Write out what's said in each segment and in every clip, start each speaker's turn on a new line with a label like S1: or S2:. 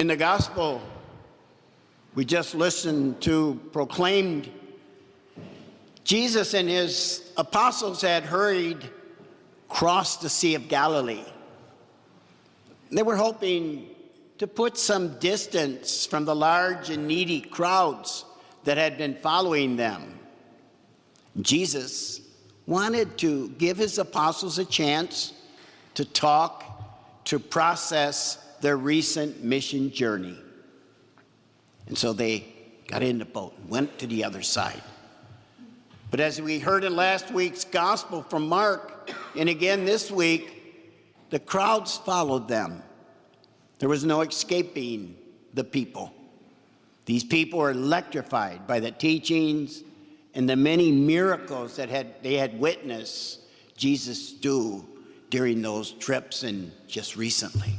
S1: In the gospel we just listened to proclaimed, Jesus and his apostles had hurried across the Sea of Galilee. They were hoping to put some distance from the large and needy crowds that had been following them. Jesus wanted to give his apostles a chance to talk, to process their recent mission journey. And so they got in the boat and went to the other side. But as we heard in last week's gospel from Mark, and again this week, the crowds followed them. There was no escaping the people. These people were electrified by the teachings and the many miracles that they had witnessed Jesus do during those trips and just recently.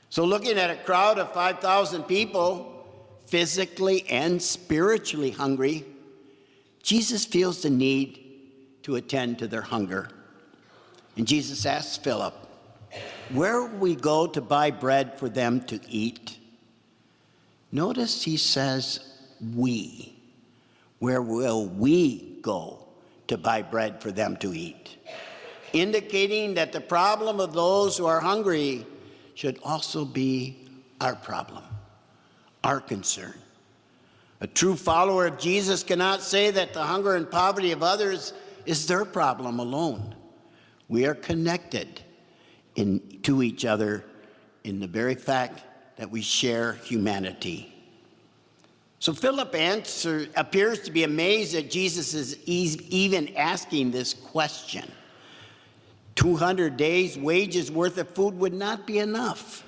S1: So looking at a crowd of 5,000 people, physically and spiritually hungry, Jesus feels the need to attend to their hunger. And Jesus asks Philip, "Where will we go to buy bread for them to eat?" Notice he says, "we." Where will we go to buy bread for them to eat? Indicating that the problem of those who are hungry should also be our problem, our concern. A true follower of Jesus cannot say that the hunger and poverty of others is their problem alone. We are connected to each other in the very fact that we share humanity. So Philip appears to be amazed that Jesus is even asking this question. 200 days' wages worth of food would not be enough.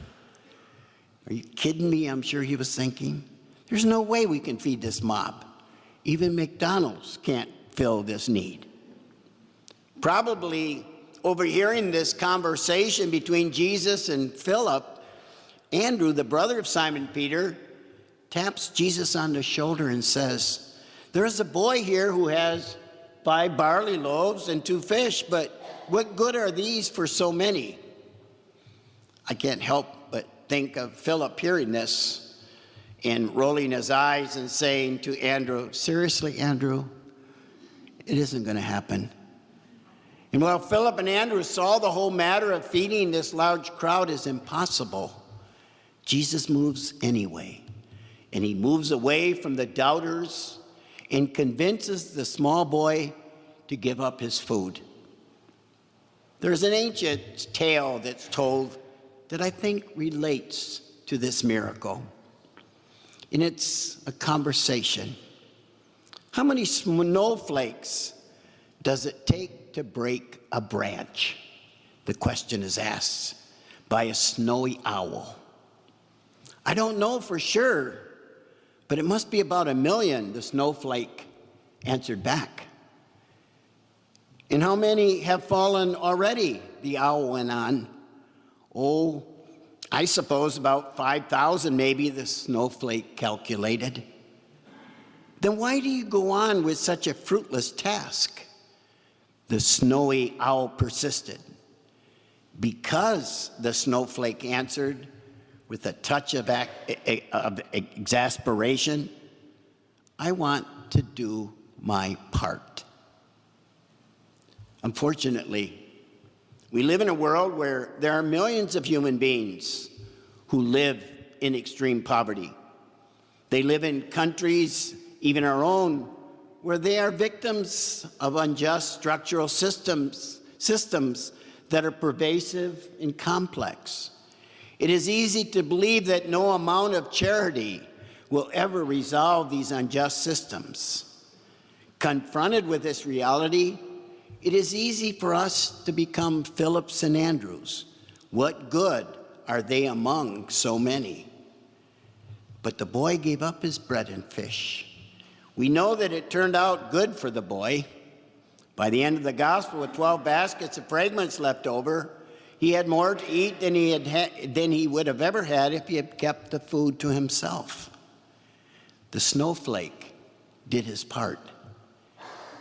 S1: Are you kidding me? I'm sure he was thinking. There's no way we can feed this mob. Even McDonald's can't fill this need. Probably overhearing this conversation between Jesus and Philip, Andrew, the brother of Simon Peter, taps Jesus on the shoulder and says, "There's a boy here who has 5 barley loaves and 2 fish, but what good are these for so many?" I can't help but think of Philip hearing this and rolling his eyes and saying to Andrew, "Seriously, Andrew, it isn't going to happen." And while Philip and Andrew saw the whole matter of feeding this large crowd as impossible, Jesus moves anyway. And he moves away from the doubters and convinces the small boy to give up his food. There's an ancient tale that's told that I think relates to this miracle. And it's a conversation. How many snowflakes does it take to break a branch? The question is asked by a snowy owl. I don't know for sure, but it must be about 1,000,000, the snowflake answered back. "And how many have fallen already?" the owl went on. "Oh, I suppose about 5,000 maybe," the snowflake calculated. "Then why do you go on with such a fruitless task?" the snowy owl persisted. "Because," the snowflake answered with a touch of exasperation, "I want to do my part." Unfortunately, we live in a world where there are millions of human beings who live in extreme poverty. They live in countries, even our own, where they are victims of unjust structural systems that are pervasive and complex. It is easy to believe that no amount of charity will ever resolve these unjust systems. Confronted with this reality, it is easy for us to become Philips and Andrews. What good are they among so many? But the boy gave up his bread and fish. We know that it turned out good for the boy. By the end of the gospel, with 12 baskets of fragments left over, he had more to eat than he would have ever had if he had kept the food to himself. The snowflake did his part.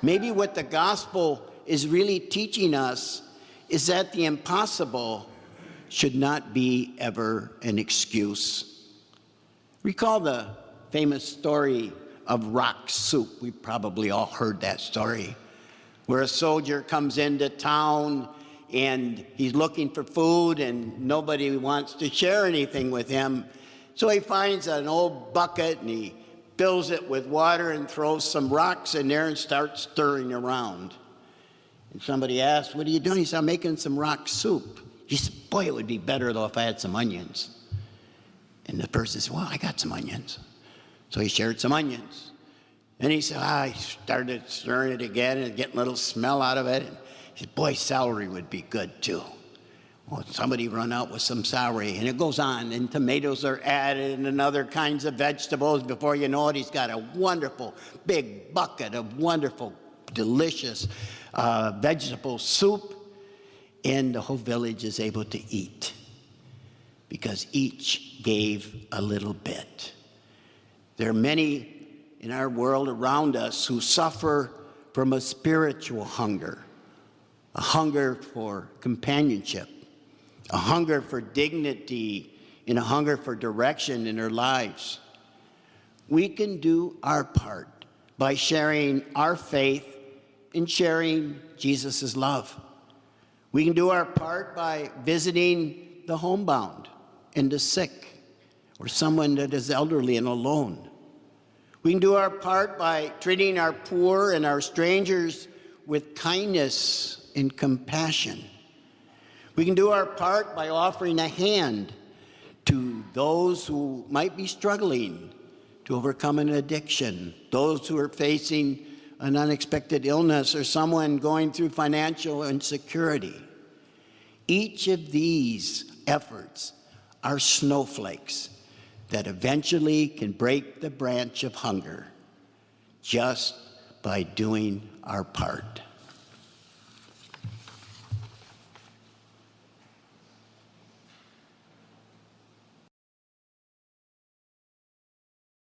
S1: Maybe what the gospel is really teaching us is that the impossible should not be ever an excuse. Recall the famous story of rock soup. We've probably all heard that story, where a soldier comes into town and he's looking for food and nobody wants to share anything with him. So he finds an old bucket and he fills it with water and throws some rocks in there and starts stirring around. And somebody asks, "What are you doing?" He said, "I'm making some rock soup." He said, "Boy, it would be better though if I had some onions." And the person said, "Well, I got some onions." So he shared some onions. And he said, he started stirring it again and getting a little smell out of it. And he said, "Boy, celery would be good too." Well, somebody run out with some celery, and it goes on, and tomatoes are added and other kinds of vegetables. Before you know it, he's got a wonderful big bucket of wonderful, delicious vegetable soup, and the whole village is able to eat because each gave a little bit. There are many in our world around us who suffer from a spiritual hunger, a hunger for companionship, a hunger for dignity, and a hunger for direction in their lives. We can do our part by sharing our faith and sharing Jesus' love. We can do our part by visiting the homebound and the sick, or someone that is elderly and alone. We can do our part by treating our poor and our strangers with kindness and compassion. We can do our part by offering a hand to those who might be struggling to overcome an addiction, those who are facing an unexpected illness, or someone going through financial insecurity. Each of these efforts are snowflakes that eventually can break the branch of hunger just by doing our part.